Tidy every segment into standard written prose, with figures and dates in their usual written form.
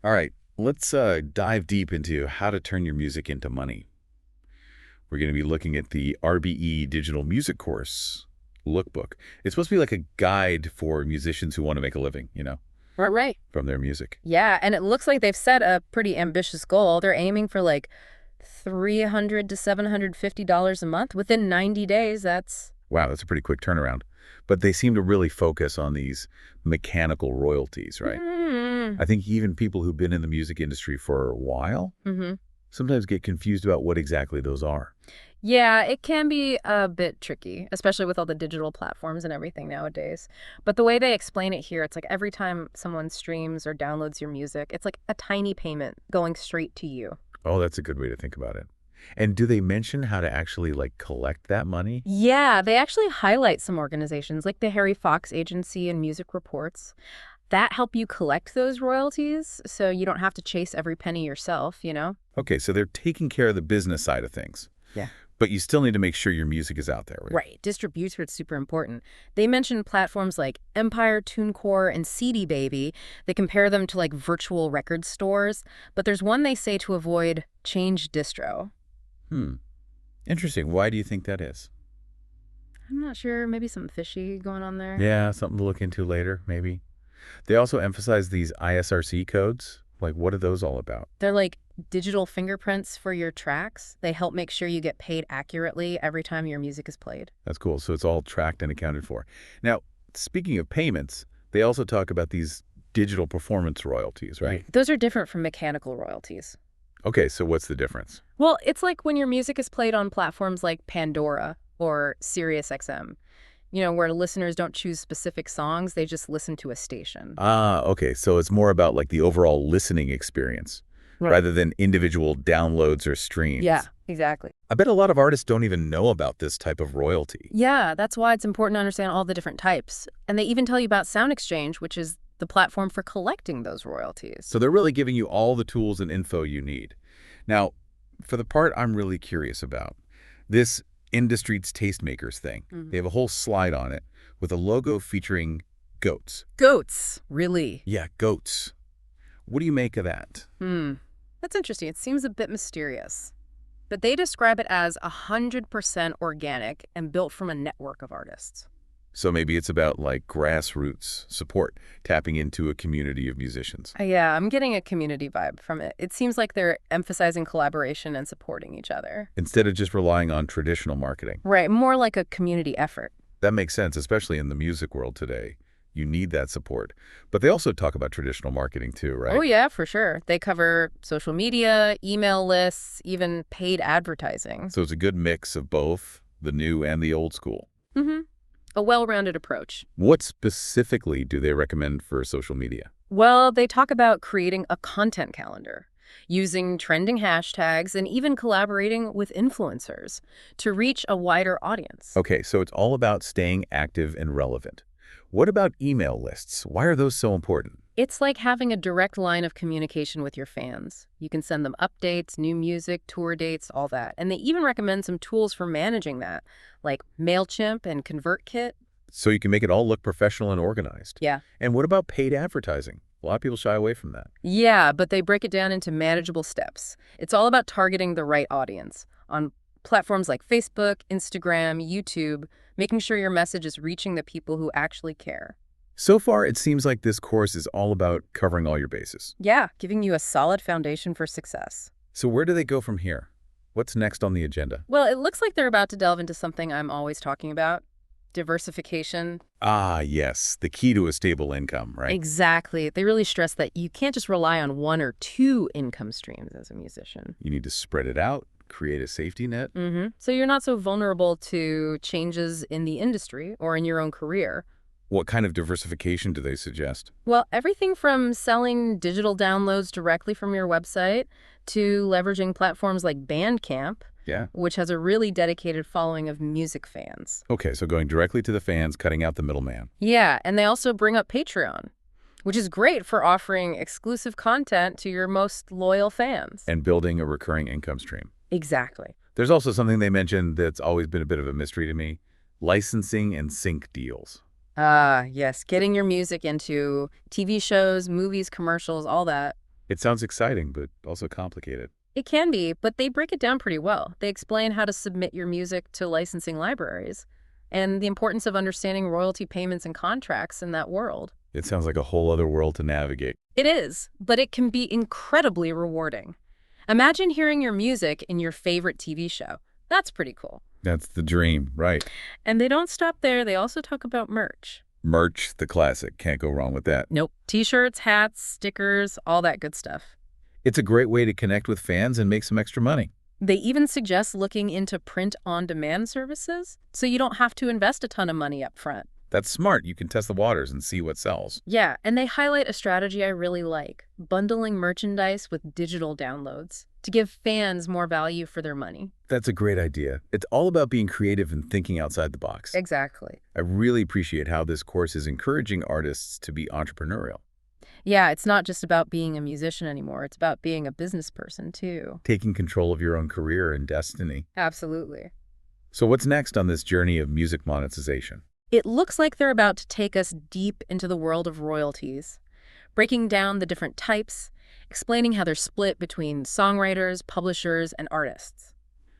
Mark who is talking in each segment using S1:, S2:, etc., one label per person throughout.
S1: All right, let's dive deep into how to turn your music into money. We're going to be looking at the RBE Digital Music Course lookbook. It's supposed to be like a guide for musicians who want to make a living,
S2: Right, right.
S1: from their music.
S2: Yeah, and it looks like they've set a pretty ambitious goal. They're aiming for like $300 to $750 a month within 90 days. That's
S1: Wow, that's a pretty quick turnaround. But they seem to really focus on these mechanical royalties, right?
S2: mm,
S1: I think even people who've been in the music industry for a while
S2: hmm
S1: sometimes get confused about what exactly those are.
S2: Yeah, it can be a bit tricky, especially with all the digital platforms and everything nowadays. But the way they explain it here, it's like every time someone streams or downloads your music, it's like a tiny payment going straight to you.
S1: Oh, that's a good way to think about it. And do they mention how to actually collect that money?
S2: Yeah, they actually highlight some organizations like the Harry Fox Agency and Music Reports that help you collect those royalties so you don't have to chase every penny yourself.
S1: Okay, so they're taking care of the business side of things,
S2: Yeah.
S1: but you still need to make sure your music is out there, right?
S2: Right. Distribution is super important. They mention platforms like Empire, TuneCore, and CD Baby. They compare them to like virtual record stores, but there's one they say to avoid: change distro.
S1: Hmm. Interesting. Why do you think that is?
S2: I'm not sure. Maybe something fishy going on there.
S1: Yeah, something to look into later, maybe. They also emphasize these ISRC codes. Like, what are those all about?
S2: They're like digital fingerprints for your tracks. They help make sure you get paid accurately every time your music is played.
S1: That's cool. So it's all tracked and accounted for. Now, speaking of payments, they also talk about these digital performance royalties, right?
S2: Those are different from mechanical royalties.
S1: Okay, so what's the difference?
S2: Well, it's like when your music is played on platforms like Pandora or SiriusXM, where listeners don't choose specific songs, they just listen to a station.
S1: Ah, okay. So it's more about the overall listening experience
S2: Right.
S1: rather than individual downloads or streams.
S2: Yeah, exactly.
S1: I bet a lot of artists don't even know about this type of royalty.
S2: Yeah, that's why it's important to understand all the different types. And they even tell you about Sound Exchange, which is the platform for collecting those royalties.
S1: So they're really giving you all the tools and info you need. Now, for the part I'm really curious about, this Industry's Tastemakers thing. They have a whole slide on it with a logo featuring goats.
S2: Goats, really?
S1: Yeah, goats. What do you make of that?
S2: That's interesting. It seems a bit mysterious. But they describe it as 100% organic and built from a network of artists.
S1: So maybe it's about grassroots support, tapping into a community of musicians.
S2: Yeah, I'm getting a community vibe from it. It seems like they're emphasizing collaboration and supporting each other.
S1: Instead of just relying on traditional marketing.
S2: Right, more like a community effort.
S1: That makes sense, especially in the music world today. You need that support. But they also talk about traditional marketing too, right?
S2: Oh, yeah, for sure. They cover social media, email lists, even paid advertising.
S1: So it's a good mix of both the new and the old school.
S2: Mm-hmm. A well-rounded approach.
S1: What specifically do they recommend for social media?
S2: Well, they talk about creating a content calendar, using trending hashtags, and even collaborating with influencers to reach a wider audience.
S1: Okay, so it's all about staying active and relevant. What about email lists? Why are those so important?
S2: It's like having a direct line of communication with your fans. You can send them updates, new music, tour dates, all that. And they even recommend some tools for managing that, like MailChimp and ConvertKit.
S1: So you can make it all look professional and organized.
S2: Yeah.
S1: And what about paid advertising? A lot of people shy away from that.
S2: Yeah, but they break it down into manageable steps. It's all about targeting the right audience on platforms like Facebook, Instagram, YouTube, making sure your message is reaching the people who actually care.
S1: So far, it seems like this course is all about covering all your bases.
S2: Yeah, giving you a solid foundation for success.
S1: So where do they go from here? What's next on the agenda?
S2: Well, it looks like they're about to delve into something I'm always talking about: diversification.
S1: Ah, yes, the key to a stable income, right?
S2: Exactly. They really stress that you can't just rely on one or two income streams as a musician.
S1: You need to spread it out, create a safety net.
S2: So you're not so vulnerable to changes in the industry or in your own career.
S1: What kind of diversification do they suggest?
S2: Well, everything from selling digital downloads directly from your website to leveraging platforms like Bandcamp,
S1: Yeah.
S2: which has a really dedicated following of music fans.
S1: Okay, so going directly to the fans, cutting out the middleman.
S2: Yeah, and they also bring up Patreon, which is great for offering exclusive content to your most loyal fans.
S1: And building a recurring income stream.
S2: Exactly.
S1: There's also something they mentioned that's always been a bit of a mystery to me: licensing and sync deals.
S2: Ah, yes, getting your music into TV shows, movies, commercials, all that.
S1: It sounds exciting, but also complicated.
S2: It can be, but they break it down pretty well. They explain how to submit your music to licensing libraries and the importance of understanding royalty payments and contracts in that world.
S1: It sounds like a whole other world to navigate.
S2: It is, but it can be incredibly rewarding. Imagine hearing your music in your favorite TV show. That's pretty cool.
S1: That's the dream, right?
S2: And they don't stop there. They also talk about merch.
S1: Merch, the classic. Can't go wrong with that.
S2: Nope. T-shirts, hats, stickers, all that good stuff.
S1: It's a great way to connect with fans and make some extra money.
S2: They even suggest looking into print-on-demand services, so you don't have to invest a ton of money up front.
S1: That's smart. You can test the waters and see what sells.
S2: Yeah, and they highlight a strategy I really like, bundling merchandise with digital downloads to give fans more value for their money.
S1: That's a great idea. It's all about being creative and thinking outside the box.
S2: Exactly.
S1: I really appreciate how this course is encouraging artists to be entrepreneurial.
S2: Yeah, it's not just about being a musician anymore. It's about being a business person, too.
S1: Taking control of your own career and destiny.
S2: Absolutely.
S1: So what's next on this journey of music monetization?
S2: It looks like they're about to take us deep into the world of royalties, breaking down the different types, explaining how they're split between songwriters, publishers, and artists.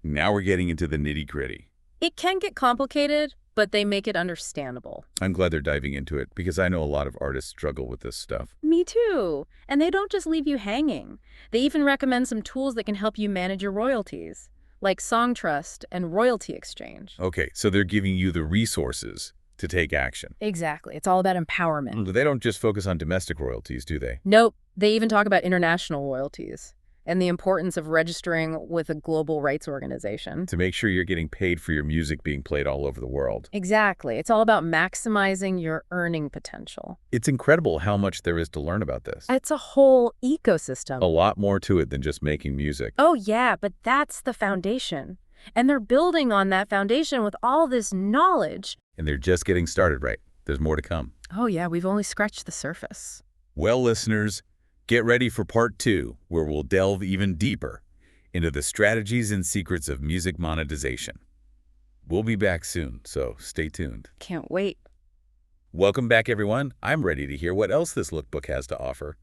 S1: Now we're getting into the nitty-gritty.
S2: It can get complicated, but they make it understandable.
S1: I'm glad they're diving into it because I know a lot of artists struggle with this stuff.
S2: Me too. And they don't just leave you hanging. They even recommend some tools that can help you manage your royalties, like Song Trust and Royalty Exchange.
S1: Okay, so they're giving you the resources to take action.
S2: Exactly. It's all about empowerment.
S1: They don't just focus on domestic royalties, do they?
S2: Nope. They even talk about international royalties and the importance of registering with a global rights organization.
S1: To make sure you're getting paid for your music being played all over the world.
S2: Exactly. It's all about maximizing your earning potential.
S1: It's incredible how much there is to learn about this.
S2: It's a whole ecosystem.
S1: A lot more to it than just making music.
S2: Oh, yeah, but that's the foundation. And they're building on that foundation with all this knowledge.
S1: And they're just getting started, right? There's more to come.
S2: Oh, yeah, we've only scratched the surface.
S1: Well, listeners, get ready for part 2, where we'll delve even deeper into the strategies and secrets of music monetization. We'll be back soon, so stay tuned.
S2: Can't wait.
S1: Welcome back, everyone. I'm ready to hear what else this lookbook has to offer.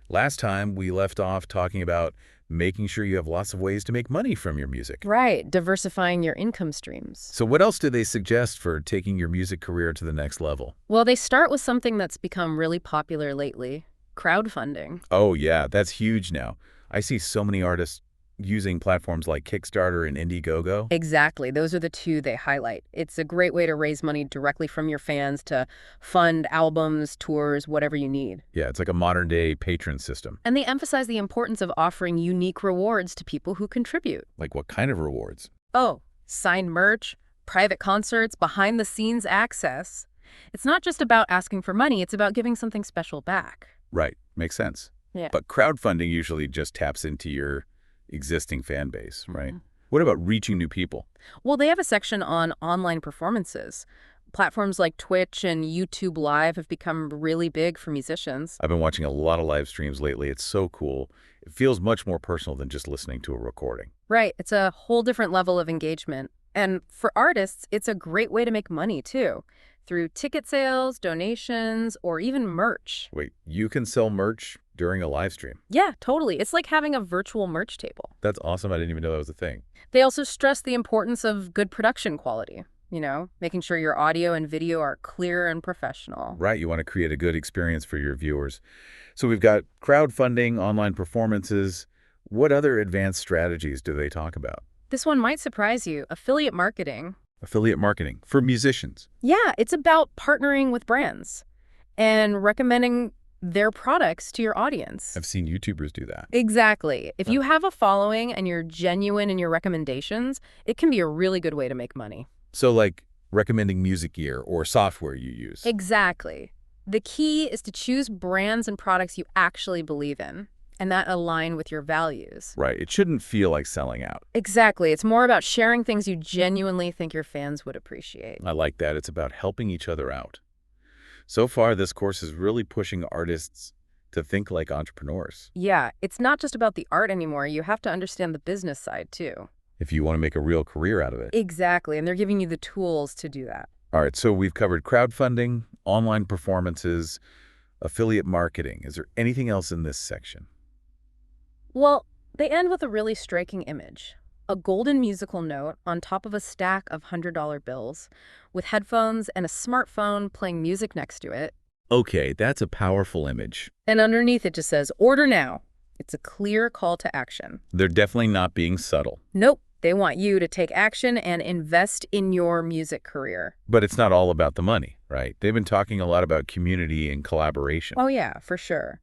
S1: Last time, we left off talking about making sure you have lots of ways to make money from your music.
S2: Right, diversifying your income streams.
S1: So what else do they suggest for taking your music career to the next level?
S2: Well, they start with something that's become really popular lately, crowdfunding.
S1: Oh, yeah, that's huge now. I see so many artists using platforms like Kickstarter and Indiegogo.
S2: Exactly. Those are the two they highlight. It's a great way to raise money directly from your fans to fund albums, tours, whatever you need.
S1: Yeah, it's like a modern-day patron system.
S2: And they emphasize the importance of offering unique rewards to people who contribute.
S1: Like what kind of rewards?
S2: Oh, signed merch, private concerts, behind-the-scenes access. It's not just about asking for money, it's about giving something special back.
S1: Right, makes sense.
S2: Yeah.
S1: But crowdfunding usually just taps into your existing fan base, right?
S2: Mhm.
S1: What about reaching new people?
S2: Well, they have a section on online performances. Platforms like Twitch and YouTube Live have become really big for musicians.
S1: I've been watching a lot of live streams lately. It's so cool. It feels much more personal than just listening to a recording.
S2: Right, it's a whole different level of engagement. And for artists, it's a great way to make money, too, through ticket sales, donations, or even merch.
S1: Wait, you can sell merch during a live stream?
S2: Yeah, totally. It's like having a virtual merch table.
S1: That's awesome. I didn't even know that was a thing.
S2: They also stress the importance of good production quality, making sure your audio and video are clear and professional.
S1: Right, you want to create a good experience for your viewers. So we've got crowdfunding, online performances. What other advanced strategies do they talk about?
S2: This one might surprise you, affiliate marketing.
S1: Affiliate marketing for musicians.
S2: Yeah, it's about partnering with brands and recommending their products to your audience.
S1: I've seen YouTubers do that.
S2: Exactly. If you have a following and you're genuine in your recommendations, it can be a really good way to make money.
S1: So like recommending music gear or software you use.
S2: Exactly. The key is to choose brands and products you actually believe in and that align with your values.
S1: Right. It shouldn't feel like selling out.
S2: Exactly. It's more about sharing things you genuinely think your fans would appreciate.
S1: I like that. It's about helping each other out. So far, this course is really pushing artists to think like entrepreneurs.
S2: Yeah, it's not just about the art anymore. You have to understand the business side, too.
S1: If you want to make a real career out of it.
S2: Exactly, and they're giving you the tools to do that.
S1: All right, so we've covered crowdfunding, online performances, affiliate marketing. Is there anything else in this section?
S2: Well, they end with a really striking image. A golden musical note on top of a stack of $100 bills, with headphones and a smartphone playing music next to it.
S1: Okay, that's a powerful image.
S2: And underneath it just says, "Order now." It's a clear call to action.
S1: They're definitely not being subtle.
S2: Nope, they want you to take action and invest in your music career.
S1: But it's not all about the money, right? They've been talking a lot about community and collaboration.
S2: Oh yeah, for sure.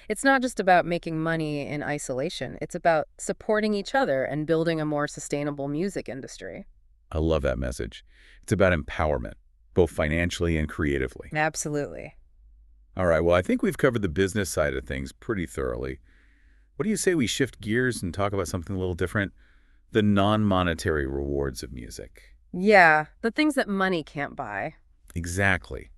S2: It's not just about making money in isolation. It's about supporting each other and building a more sustainable music industry.
S1: I love that message. It's about empowerment, both financially and creatively.
S2: Absolutely.
S1: All right, well, I think we've covered the business side of things pretty thoroughly. What do you say we shift gears and talk about something a little different? The non-monetary rewards of music.
S2: Yeah, the things that money can't buy.
S1: Exactly.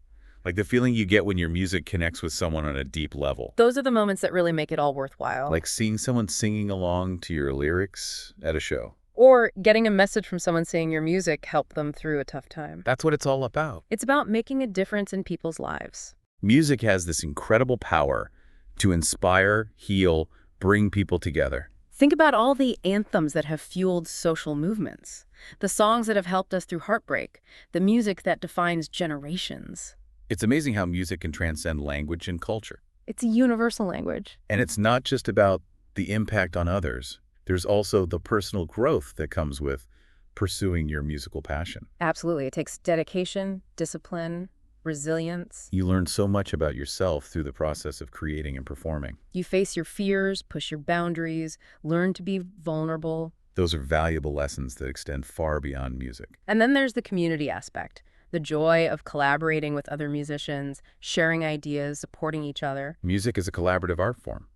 S1: Like the feeling you get when your music connects with someone on a deep level.
S2: Those are the moments that really make it all worthwhile.
S1: Like seeing someone singing along to your lyrics at a show.
S2: Or getting a message from someone saying your music helped them through a tough time.
S1: That's what it's all about.
S2: It's about making a difference in people's lives.
S1: Music has this incredible power to inspire, heal, bring people together.
S2: Think about all the anthems that have fueled social movements, the songs that have helped us through heartbreak, the music that defines generations.
S1: It's amazing how music can transcend language and culture.
S2: It's a universal language.
S1: And it's not just about the impact on others. There's also the personal growth that comes with pursuing your musical passion.
S2: Absolutely. It takes dedication, discipline, resilience.
S1: You learn so much about yourself through the process of creating and performing.
S2: You face your fears, push your boundaries, learn to be vulnerable.
S1: Those are valuable lessons that extend far beyond music.
S2: And then there's the community aspect, the joy of collaborating with other musicians, sharing ideas, supporting each other.
S1: Music is a collaborative art form.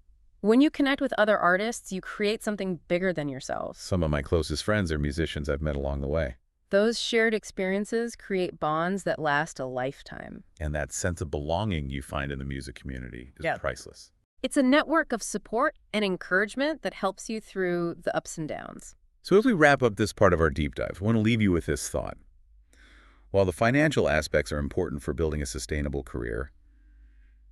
S2: When you connect with other artists, you create something bigger than yourselves.
S1: Some of my closest friends are musicians I've met along the way.
S2: Those shared experiences create bonds that last a lifetime.
S1: And that sense of belonging you find in the music community is priceless.
S2: It's a network of support and encouragement that helps you through the ups and downs.
S1: So as we wrap up this part of our deep dive, I want to leave you with this thought. While the financial aspects are important for building a sustainable career,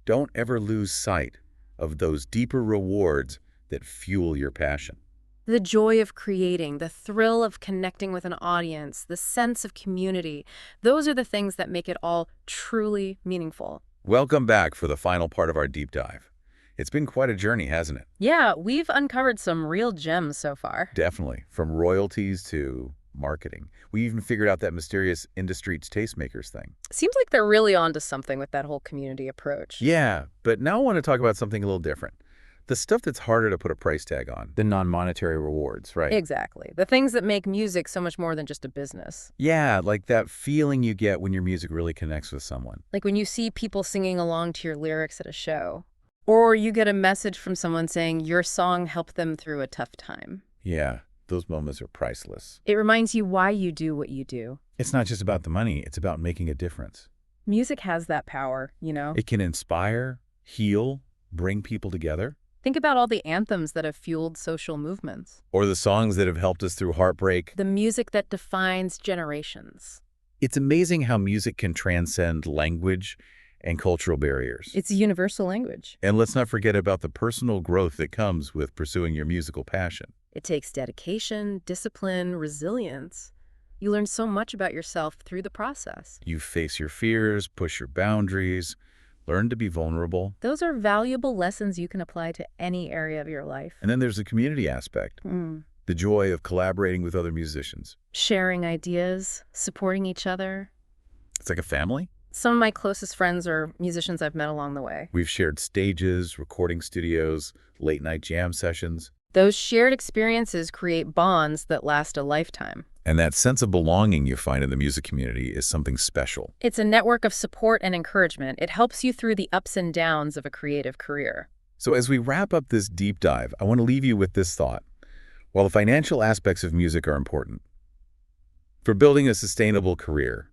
S1: don't ever lose sight of those deeper rewards that fuel your passion.
S2: The joy of creating, the thrill of connecting with an audience, the sense of community, those are the things that make it all truly meaningful.
S1: Welcome back for the final part of our deep dive. It's been quite a journey, hasn't it?
S2: Yeah, we've uncovered some real gems so far.
S1: Definitely. From royalties to marketing. We even figured out that mysterious industry's tastemakers thing.
S2: Seems like they're really onto something with that whole community approach.
S1: Yeah, but now I want to talk about something a little different. The stuff that's harder to put a price tag on. The non-monetary rewards, right?
S2: Exactly. The things that make music so much more than just a business.
S1: Yeah, like that feeling you get when your music really connects with someone.
S2: Like when you see people singing along to your lyrics at a show. Or you get a message from someone saying your song helped them through a tough time.
S1: Yeah, those moments are priceless.
S2: It reminds you why you do what you do.
S1: It's not just about the money, it's about making a difference.
S2: Music has that power, you know?
S1: It can inspire, heal, bring people together.
S2: Think about all the anthems that have fueled social movements.
S1: Or the songs that have helped us through heartbreak.
S2: The music that defines generations.
S1: It's amazing how music can transcend language and cultural barriers.
S2: It's a universal language.
S1: And let's not forget about the personal growth that comes with pursuing your musical passion.
S2: It takes dedication, discipline, resilience. You learn so much about yourself through the process.
S1: You face your fears, push your boundaries, learn to be vulnerable.
S2: Those are valuable lessons you can apply to any area of your life.
S1: And then there's the community aspect. The joy of collaborating with other musicians.
S2: Sharing ideas, supporting each other.
S1: It's like a family.
S2: Some of my closest friends are musicians I've met along the way.
S1: We've shared stages, recording studios, late-night jam sessions.
S2: Those shared experiences create bonds that last a lifetime.
S1: And that sense of belonging you find in the music community is something special.
S2: It's a network of support and encouragement. It helps you through the ups and downs of a creative career.
S1: So as we wrap up this deep dive, I want to leave you with this thought. While the financial aspects of music are important, for building a sustainable career,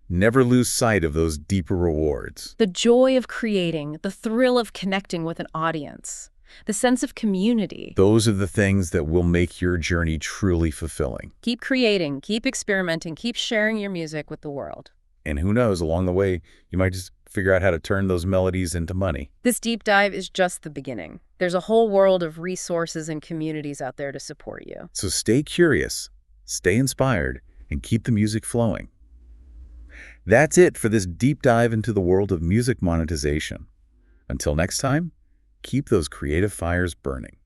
S1: never lose sight of those deeper rewards.
S2: The joy of creating, the thrill of connecting with an audience, the sense of community.
S1: Those are the things that will make your journey truly fulfilling.
S2: Keep creating, keep experimenting, keep sharing your music with the world.
S1: And who knows, along the way, you might just figure out how to turn those melodies into money.
S2: This deep dive is just the beginning. There's a whole world of resources and communities out there to support you.
S1: So stay curious, stay inspired, and keep the music flowing. That's it for this deep dive into the world of music monetization. Until next time, keep those creative fires burning.